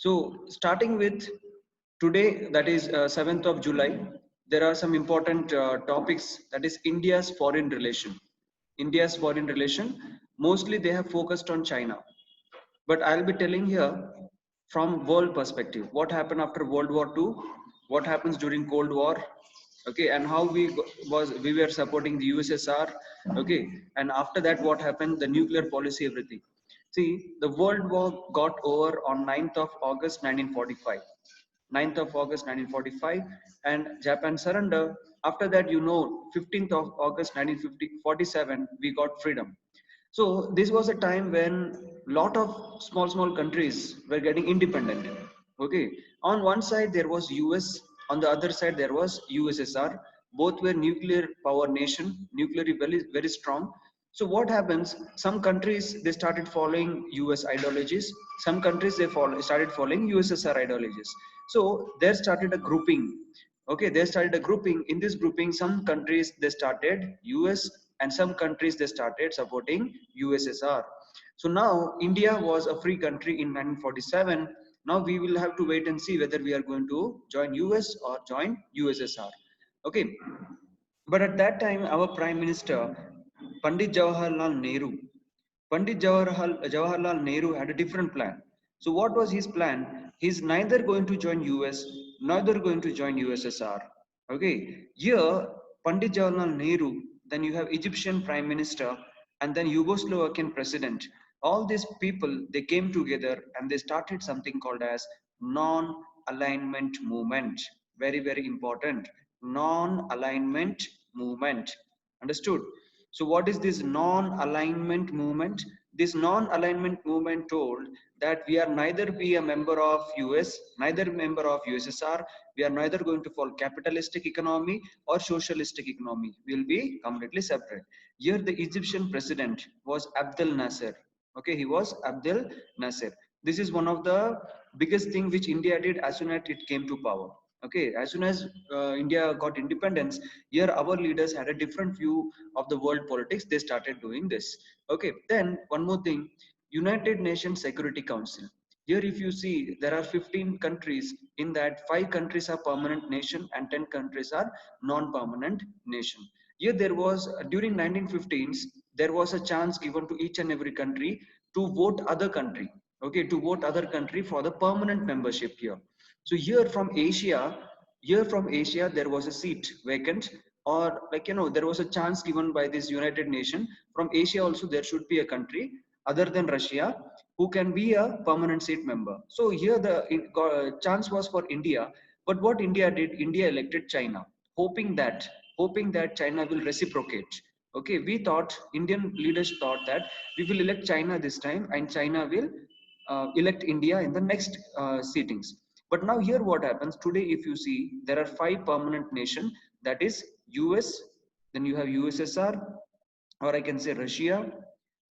So starting with today, that is 7th of July, there are some important topics, that is India's foreign relation. India's foreign relation, mostly they have focused on China, but I'll be telling here from world perspective what happened after World War II, what happens during Cold War, okay, and how we were supporting the USSR, okay, and after that what happened, the nuclear policy, everything. See, the world war got over on 9th of August 1945. 9th of August 1945, and Japan surrender. After that, 15th of August 1947, we got freedom. So this was a time when lot of small countries were getting independent. Okay, on one side there was US, on the other side there was USSR. Both were nuclear power nation, nuclearly very, very strong. So what happens, some countries they started following US ideologies, some countries started following USSR ideologies. So there started a grouping. Okay, they started a grouping. In this grouping, some countries they started US, and some countries they started supporting USSR. So now India was a free country in 1947. Now we will have to wait and see whether we are going to join US or join USSR. Okay, but at that time our Prime Minister Pandit Jawaharlal Nehru, Jawaharlal Nehru had a different plan. So what was his plan? He's neither going to join US, neither going to join USSR. Okay, here Pandit Jawaharlal Nehru, then you have Egyptian Prime Minister, and then Yugoslavian President. All these people, they came together and they started something called as non-alignment movement. Very, very important. Non-alignment movement. Understood? So what is this non-alignment movement? This non-alignment movement told that we are neither be a member of US, neither member of USSR. We are neither going to follow capitalistic economy or socialistic economy. We will be completely separate. Here the Egyptian president was Abdel Nasser. Okay, he was Abdel Nasser. This is one of the biggest thing which India did as soon as it came to power. Okay, as soon as India got independence, here our leaders had a different view of the world politics. They started doing this. Okay, then one more thing, United Nations Security Council. Here if you see, there are 15 countries. In that, 5 countries are permanent nation and 10 countries are non-permanent nation. Here there was, during 1915s, there was a chance given to each and every country to vote other country. Okay, to vote other country for the permanent membership here. So here from Asia, there was a seat vacant, or there was a chance given by this United Nation. From Asia also, there should be a country other than Russia who can be a permanent seat member. So here the chance was for India, but what India did, India elected China, hoping that China will reciprocate. Okay, we thought, Indian leaders thought that we will elect China this time, and China will elect India in the next seatings. But now here what happens today, if you see, there are 5 permanent nations, that is US, then you have USSR, or I can say Russia,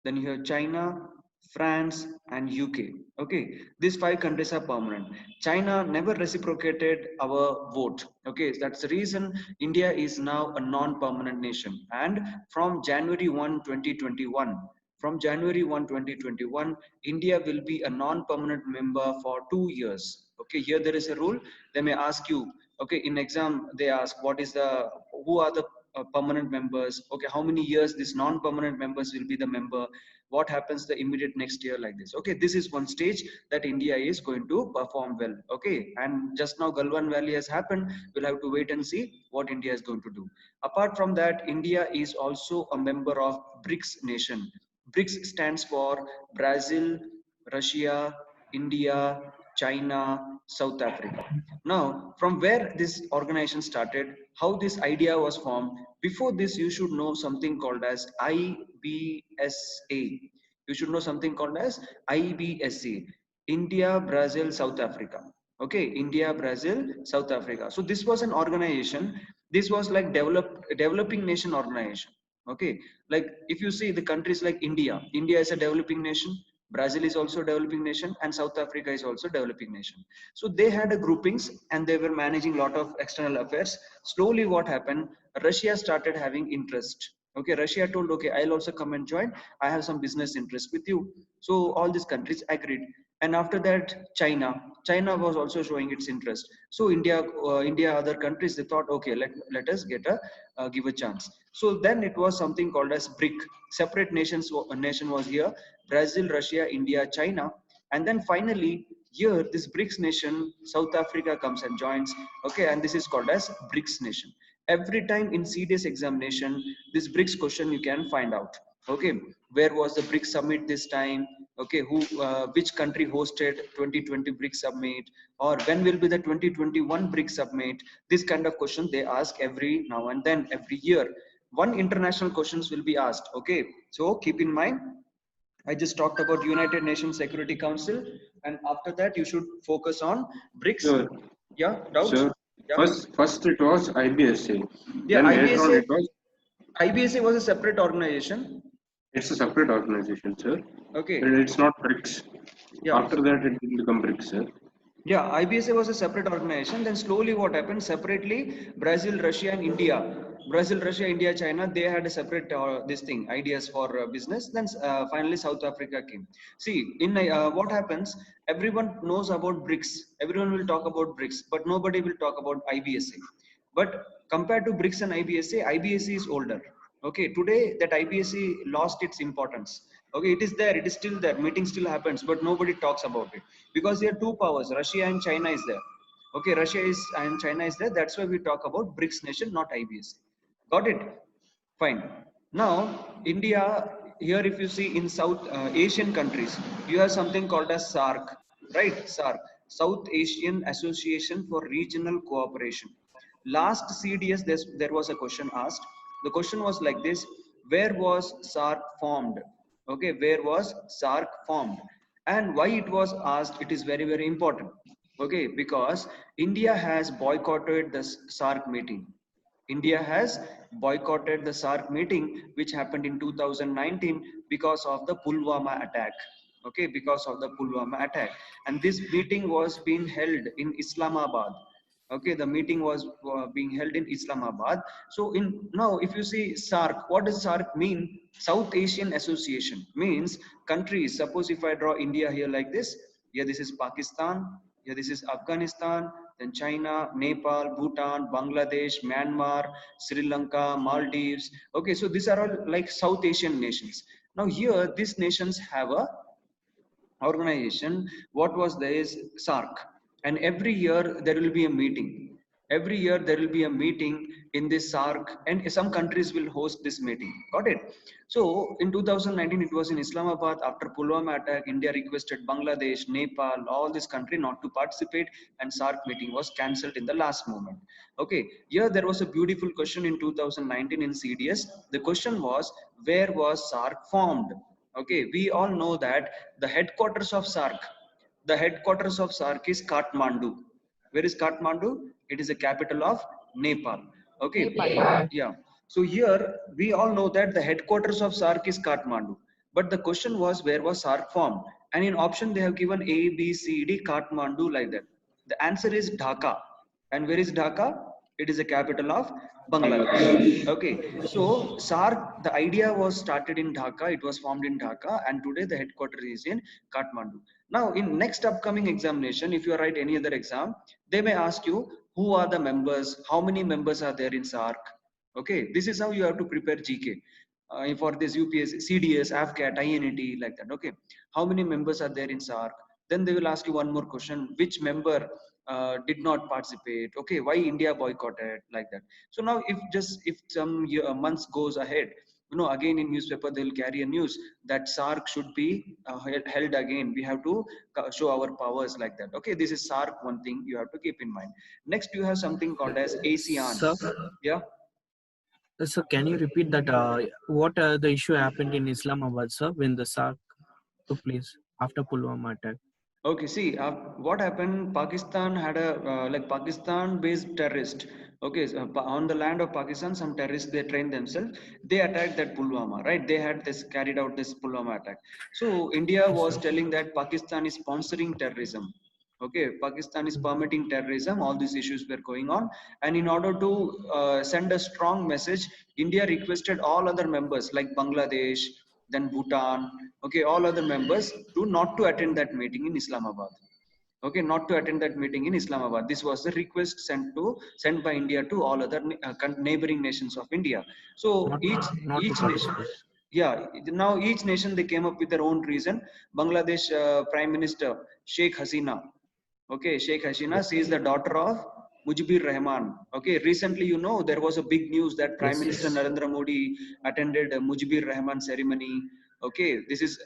then you have China, France, and UK. Okay, these 5 countries are permanent. China never reciprocated our vote. Okay, that's the reason India is now a non-permanent nation. And from January 1, 2021, from January 1, 2021, India will be a non-permanent member for 2 years. Okay, here there is a rule. They may ask you, okay, in exam, they ask who are the permanent members. Okay, how many years this non-permanent members will be the member, what happens the immediate next year, like this. Okay, this is one stage that India is going to perform well. Okay, and just now Galwan Valley has happened. We'll have to wait and see what India is going to do. Apart from that, India is also a member of BRICS nation. BRICS stands for Brazil, Russia, India, China, South Africa. Now, from where this organization started, how this idea was formed, before this you should know something called as IBSA. You should know something called as IBSA, India, Brazil, South Africa. Okay, India, Brazil, South Africa. So this was an organization. This was like developing nation organization. Okay, like if you see the countries like India is a developing nation, Brazil is also a developing nation, and South Africa is also a developing nation. So they had a groupings and they were managing a lot of external affairs. Slowly what happened, Russia started having interest. Okay, Russia told, okay, I'll also come and join. I have some business interest with you. So all these countries agreed. And after that, China. China was also showing its interest. So India, other countries, they thought, okay, let us get a give a chance. So then it was something called as BRIC. Separate nation was here: Brazil, Russia, India, China, and then finally here this BRICS nation, South Africa comes and joins. Okay, and this is called as BRICS nation. Every time in CDS examination, this BRICS question you can find out. Okay, where was the BRICS summit this time? Okay, which country hosted 2020 BRICS summit, or when will be the 2021 BRICS summit? This kind of question they ask every now and then, every year. One international questions will be asked. Okay, so keep in mind, I just talked about United Nations Security Council, and after that you should focus on BRICS. Sure. Yeah, doubts? Sure. Yeah. First it was IBSA. Yeah, Then later on it was. IBSA was a separate organization. It's a separate organization, sir. Okay. It's not BRICS. Yeah. After that, it will become BRICS, sir. Yeah, IBSA was a separate organization. Then slowly what happened, separately, Brazil, Russia and India. Brazil, Russia, India, China, they had a separate this thing, ideas for business. Then finally South Africa came. See, in what happens, everyone knows about BRICS. Everyone will talk about BRICS, but nobody will talk about IBSA. But compared to BRICS and IBSA, IBSA is older. Okay, today that IBSA lost its importance. Okay, it is there, it is still there, meeting still happens, but nobody talks about it because there are two powers, Russia and China is there. Okay, Russia is and China is there. That's why we talk about BRICS nation, not IBSA. Got it? Fine. Now, India, here if you see in South Asian countries, you have something called as SARC, right? SARC, South Asian Association for Regional Cooperation. Last CDS, there was a question asked. The question was like this: where was SARC formed? Okay, where was SARC formed? And why it was asked, it is very, very important. Okay, because India has boycotted the SARC meeting. India has boycotted the SARC meeting, which happened in 2019 because of the Pulwama attack. Okay, because of the Pulwama attack. And this meeting was being held in Islamabad. Okay, the meeting was being held in Islamabad. So now if you see SARC, what does SARC mean? South Asian Association means countries. Suppose if I draw India here like this, here this is Pakistan, here this is Afghanistan, then China, Nepal, Bhutan, Bangladesh, Myanmar, Sri Lanka, Maldives. Okay, so these are all like South Asian nations. Now here these nations have a organization. What was there is SARC, and every year there will be a meeting. Every year there will be a meeting in this SARC, and some countries will host this meeting. Got it? So in 2019 it was in Islamabad. After Pulwama attack, India requested Bangladesh, Nepal, all this country not to participate, and SARC meeting was cancelled in the last moment. Okay, here there was a beautiful question in 2019 in CDS. The question was, where was SARC formed? Okay, we all know that the headquarters of SARC is Kathmandu. Where is Kathmandu? It is the capital of Nepal. Okay, Nepal. yeah. So here we all know that the headquarters of SARC is Kathmandu. But the question was, where was SARC formed? And in option they have given A, B, C, D, Kathmandu, like that. The answer is Dhaka. And where is Dhaka? It is the capital of Bangladesh. Okay, so SARC, the idea was started in Dhaka, it was formed in Dhaka, and today the headquarters is in Kathmandu. Now, in next upcoming examination, if you write any other exam, they may ask you, who are the members, how many members are there in SARC? Okay, this is how you have to prepare GK. For this UPSC, CDS, AFCAT, INET, like that. Okay, how many members are there in SARC? Then they will ask you one more question: which member did not participate? Okay, why India boycotted, like that? So now, if some months goes ahead, again in newspaper they will carry a news that SARC should be held again. We have to show our powers, like that. Okay, this is SARC. One thing you have to keep in mind. Next, you have something called as ASEAN. Sir, Yeah. so can you repeat that? What the issue happened in Islamabad, sir, when the SARC took place after Pulwama attack? Okay, see, what happened? Pakistan had a Pakistan-based terrorist. Okay, so, on the land of Pakistan, some terrorists, they trained themselves. They attacked that Pulwama, right? They had carried out this Pulwama attack. So India Yes, was sir. telling that Pakistan is sponsoring terrorism. Okay, Pakistan is permitting terrorism. All these issues were going on, and in order to send a strong message, India requested all other members like Bangladesh, then Bhutan, okay, all other members to not to attend that meeting in Islamabad. Okay, not to attend that meeting in Islamabad. This was the request sent by India to all other neighboring nations of India. So not to each nation, participate. yeah, now each nation they came up with their own reason. Bangladesh Prime Minister Sheikh Hasina. Okay, Sheikh Hasina, she is the daughter of Mujibur Rahman. Okay, recently, you know, there was a big news that Prime Yes, Minister yes. Narendra Modi attended Mujibur Rahman ceremony. Okay, this is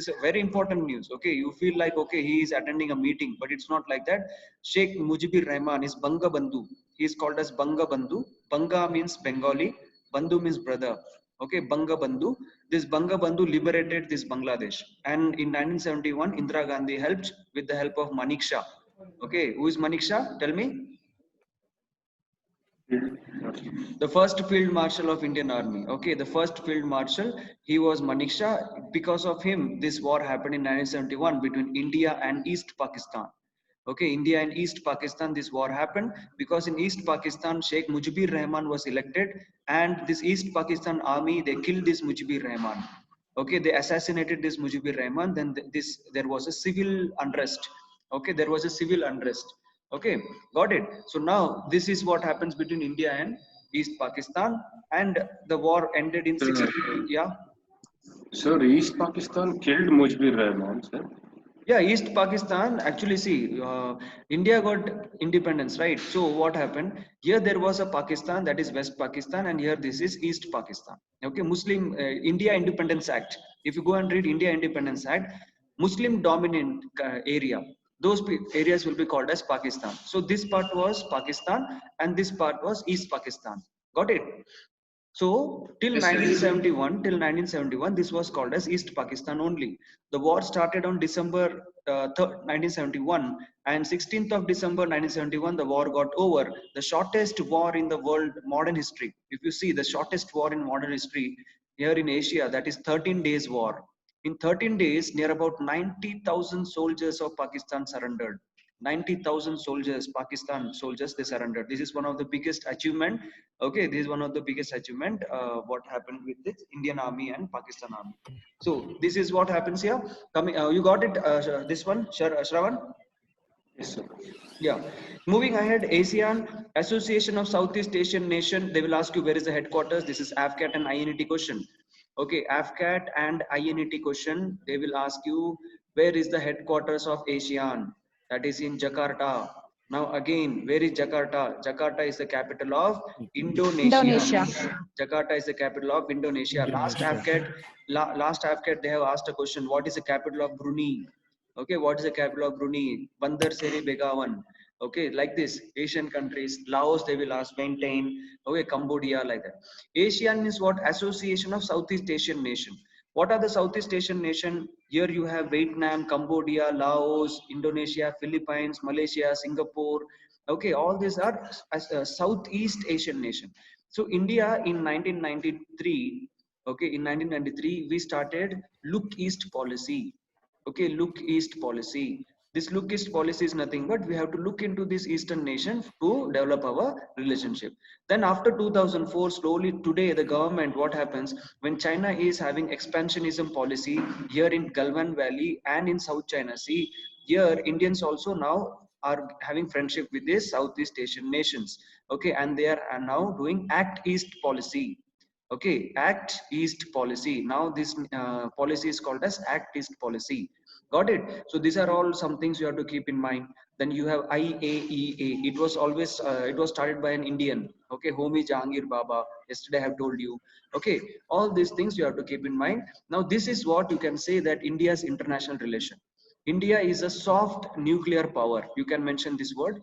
a very important news. Okay, you feel like okay, he is attending a meeting, but it's not like that. Sheikh Mujibur Rahman is Banga Bandhu. He is called as Banga Bandhu. Banga means Bengali. Bandhu means brother. Okay, Banga Bandhu. This Banga Bandhu liberated this Bangladesh, and in 1971, Indira Gandhi helped with the help of Manik Shah. Okay, who is Manik Shah? Tell me. The first field marshal of Indian Army. Okay, the first field marshal, he was Manik Shah. Because of him, this war happened in 1971 between India and East Pakistan. Okay, India and East Pakistan, this war happened because in East Pakistan, Sheikh Mujibur Rahman was elected, and this East Pakistan army, they killed this Mujibur Rahman. Okay, they assassinated this Mujibur Rahman. Then there was a civil unrest. Okay, there was a civil unrest. Okay, got it. So now this is what happens between India and East Pakistan, and the war ended in 60. Sir, Yeah. sir, East Pakistan killed Mujibur Rahman, sir. Yeah, East Pakistan, actually, see, India got independence, right? So what happened? Here there was a Pakistan, that is West Pakistan, and here this is East Pakistan. Okay, Muslim India Independence Act. If you go and read India Independence Act, Muslim dominant area, those areas will be called as Pakistan. So this part was Pakistan, and this part was East Pakistan. Got it? So till Yes, sir. 1971, this was called as East Pakistan only. The war started on December 1971, and 16th of December 1971, the war got over. The shortest war in the world modern history. If you see the shortest war in modern history here in Asia, that is 13 days war. In 13 days, near about 90,000 soldiers of Pakistan surrendered. 90,000 soldiers, Pakistan soldiers, they surrendered. This is one of the biggest achievement. Okay, this is one of the biggest achievement. What happened with this Indian Army and Pakistan Army. So this is what happens here. Coming, you got it. This one, Shravan. Yes, sir. Yeah. Moving ahead, ASEAN, Association of Southeast Asian Nation. They will ask you where is the headquarters. This is AFCAT and INET question. Okay, AFCAT and INET question. They will ask you where is the headquarters of ASEAN. That is in Jakarta. Now again, where is Jakarta? Jakarta is the capital of Indonesia. Indonesia. Jakarta is the capital of Indonesia. Indonesia. Last AFCAT, they have asked a question. What is the capital of Brunei? Okay, what is the capital of Brunei? Bandar Seri Begawan. Okay, like this, Asian countries, Laos, they will ask, maintain. Okay, Cambodia, like that. ASEAN is what? Association of Southeast Asian Nation. What are the Southeast Asian nation? Here you have Vietnam, Cambodia, Laos, Indonesia, Philippines, Malaysia, Singapore. Okay, all these are Southeast Asian nation. So India in 1993, okay, in 1993, we started Look East policy. Okay, look east policy. This look east policy is nothing but we have to look into this eastern nation to develop our relationship. Then after 2004, slowly today the government, what happens when China is having expansionism policy here in Galwan Valley and in South China Sea, here Indians also now are having friendship with these Southeast Asian nations. Okay, and they are now doing Act East policy. Okay, Act East policy. Now this policy is called as Act East policy. Got it? So these are all some things you have to keep in mind. Then you have IAEA. It was always it was started by an Indian. Okay, Homi Jahangir Baba. Yesterday I have told you. Okay, all these things you have to keep in mind. Now this is what you can say that India's international relation. India is a soft nuclear power. You can mention this word.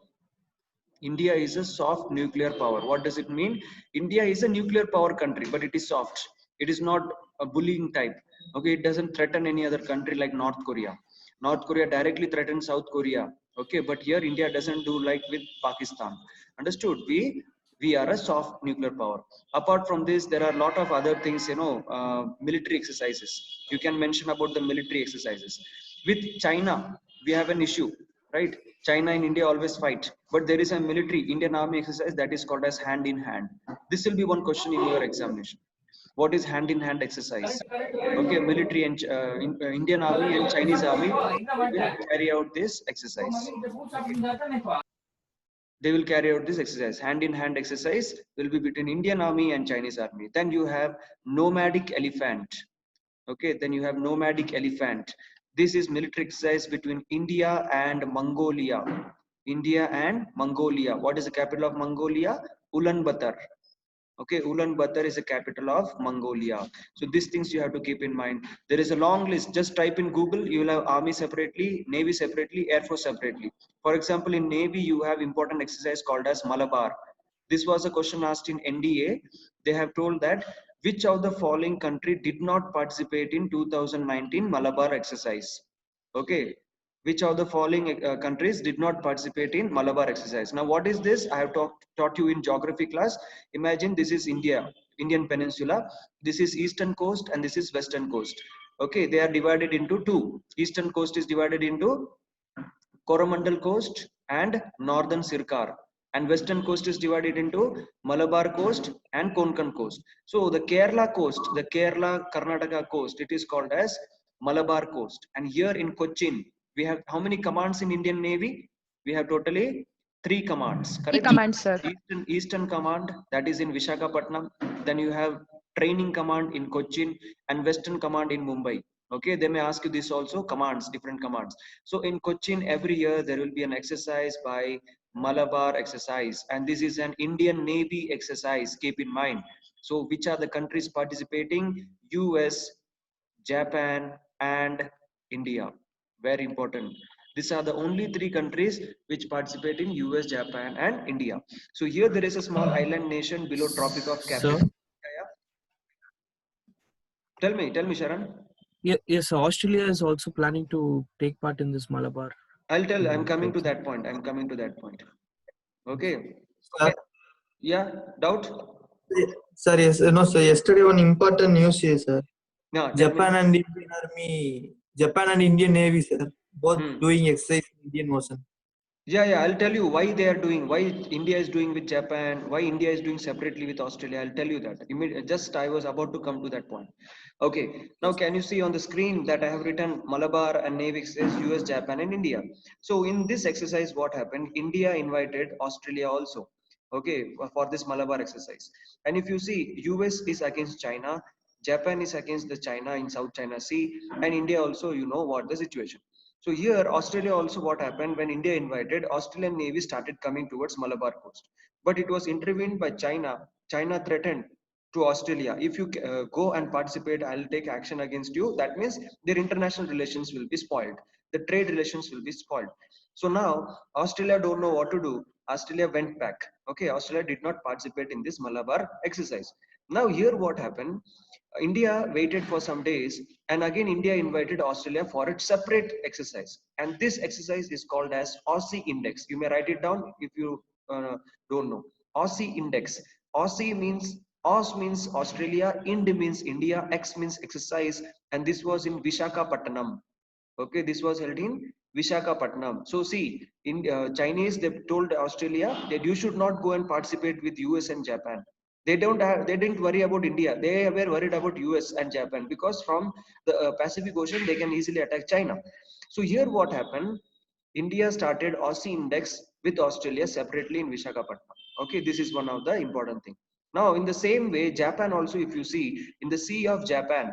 India is a soft nuclear power. What does it mean? India is a nuclear power country, but it is soft. It is not a bullying type. Okay, it doesn't threaten any other country like North Korea. North Korea directly threatens South Korea. Okay, but here India doesn't do like with Pakistan. Understood? We are a soft nuclear power. Apart from this, there are a lot of other things. You know, military exercises. You can mention about the military exercises. With China, we have an issue, right? China and India always fight, but there is a military Indian Army exercise that is called as hand in hand. This will be one question in your examination. What is hand-in-hand exercise? Okay, military and Indian Army and Chinese Army, they will carry out this exercise. Okay. They will carry out this exercise. Hand-in-hand exercise will be between Indian Army and Chinese Army. Then you have nomadic elephant. Okay, then you have nomadic elephant. This is military exercise between India and Mongolia. India and Mongolia. What is the capital of Mongolia? Ulaanbaatar. Okay, Ulaanbaatar is the capital of Mongolia. So these things you have to keep in mind. There is a long list. Just type in Google. You will have army separately, navy separately, air force separately. For example, in navy you have important exercise called as Malabar. This was a question asked in NDA. They have told that which of the following country did not participate in 2019 Malabar exercise? Okay, which of the following countries did not participate in Malabar exercise? Now, what is this? I have taught you in geography class. Imagine this is India, Indian Peninsula. This is eastern coast and this is western coast. Okay, they are divided into two. Eastern coast is divided into Coromandel coast and northern Sirkar, and western coast is divided into Malabar coast and Konkan coast. So the Kerala coast, the Kerala Karnataka coast, it is called as Malabar coast. And here in Cochin, we have how many commands in Indian Navy? We have totally 3 commands, Three correct? commands, sir. Eastern command, that is in Vishakhapatnam. Then you have training command in Cochin and western command in Mumbai. Okay, they may ask you this also, commands, different commands. So in Cochin, every year there will be an exercise by Malabar exercise, and this is an Indian Navy exercise, keep in mind. So which are the countries participating? US, Japan and India. Very important. These are the only 3 countries which participate in US, Japan and India. So here there is a small island nation below Tropic of Sir? Capricorn. Tell me, Sharan. Yes, Australia is also planning to take part in this Malabar. I'm coming to that point. Okay. Sir, Yeah, doubt? sir, yes, no, sir. Yesterday, one important news is, sir. No, Japan and Indian Army, Japan and Indian Navy, sir, both Hmm. doing exercise in Indian Ocean. Yeah, I'll tell you why they are doing, why India is doing with Japan, why India is doing separately with Australia. I'll tell you that. Just I was about to come to that point. Okay, now can you see on the screen that I have written Malabar and Navy says US, Japan and India. So in this exercise, what happened? India invited Australia also. Okay, for this Malabar exercise. And if you see, US is against China, Japan is against the China in South China Sea, and India also, you know what the situation. So here, Australia also what happened when India invited, Australian Navy started coming towards Malabar coast. But it was intervened by China. China threatened to Australia, if you go and participate, I'll take action against you. That means their international relations will be spoiled. The trade relations will be spoiled. So now, Australia don't know what to do. Australia went back. Okay, Australia did not participate in this Malabar exercise. Now here what happened? India waited for some days and again India invited Australia for its separate exercise. And this exercise is called as Aussie Index. You may write it down if you don't know. Aussie Index. Aussie means Aus means Australia, Ind means India, X means exercise, and this was in Vishakhapatnam. Okay, this was held in Vishakhapatnam. So see, in Chinese, they told Australia that you should not go and participate with US and Japan. They didn't worry about India. They were worried about US and Japan because from the Pacific Ocean they can easily attack China. So here what happened? India started Aussie Index with Australia separately in Vishakhapatnam. Okay, this is one of the important thing. Now, in the same way, Japan also, if you see, in the Sea of Japan,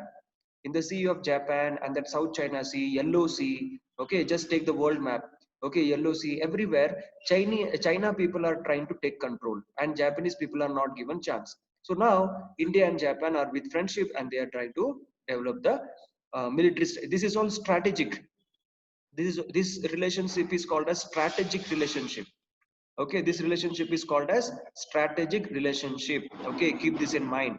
and that South China Sea, Yellow Sea, okay, just take the world map. Okay, Yellow Sea, everywhere, China people are trying to take control and Japanese people are not given chance. So now, India and Japan are with friendship and they are trying to develop the military. This is all strategic. This relationship is called as strategic relationship. Okay, this relationship is called as strategic relationship. Okay, keep this in mind.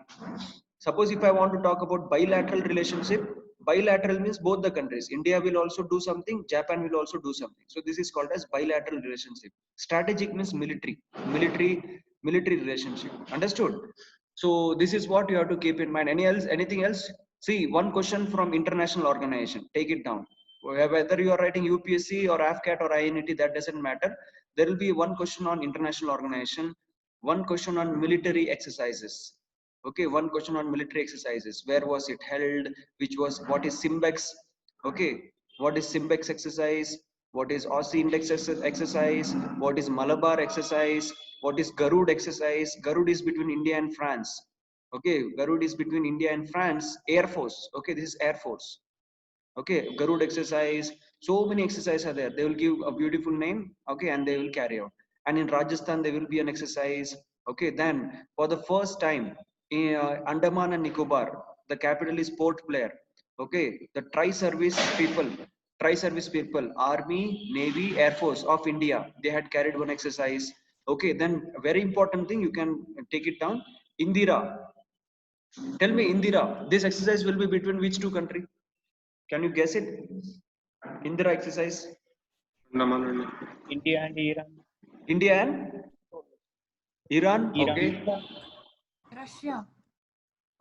Suppose if I want to talk about bilateral relationship, bilateral means both the countries. India will also do something, Japan will also do something. So this is called as bilateral relationship. Strategic means military relationship. Understood? So this is what you have to keep in mind. Anything else? See, one question from international organization. Take it down. Whether you are writing UPSC or AFCAT or INET, that doesn't matter. There will be one question on international organization, one question on military exercises. Okay, one question on military exercises. Where was it held? What is Simbex? Okay, what is Simbex exercise? What is Aussie Index exercise? What is Malabar exercise? What is Garud exercise? Garud is between India and France. Okay, Garud is between India and France. Air Force. Okay, this is Air Force. Okay, Garud exercise. So many exercises are there. They will give a beautiful name. Okay, and they will carry out. And in Rajasthan, there will be an exercise. Okay, then for the first time in Andaman and Nicobar, the capital is Port Blair. Okay, the tri-service people, Army, Navy, Air Force of India, they had carried one exercise. Okay, then very important thing, you can take it down. Indira. Tell me, Indira, this exercise will be between which two countries? Can you guess it? Indira exercise. Naman. India and Iran. India and Iran. Iran. Okay. Russia.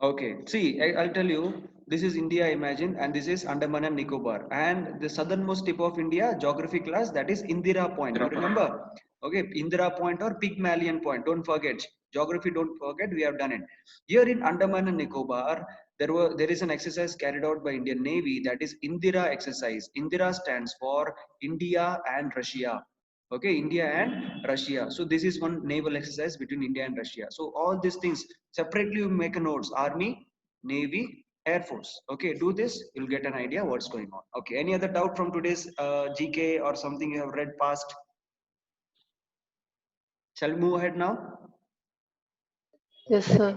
Okay. See, I'll tell you. This is India, imagine, and this is Andaman and Nicobar. And the southernmost tip of India, geography class, that is Indira Point. You remember? Okay, Indira Point or Pygmalion Point. Don't forget. Geography, don't forget. We have done it. Here in Andaman and Nicobar, there is an exercise carried out by Indian Navy, that is Indira exercise. Indira stands for India and Russia. Okay, India and Russia. So this is one naval exercise between India and Russia. So all these things separately you make a notes: Army, Navy, Air Force. Okay, do this, you'll get an idea what's going on. Okay, any other doubt from today's GK or something you have read past? Shall we move ahead now? Yes, sir.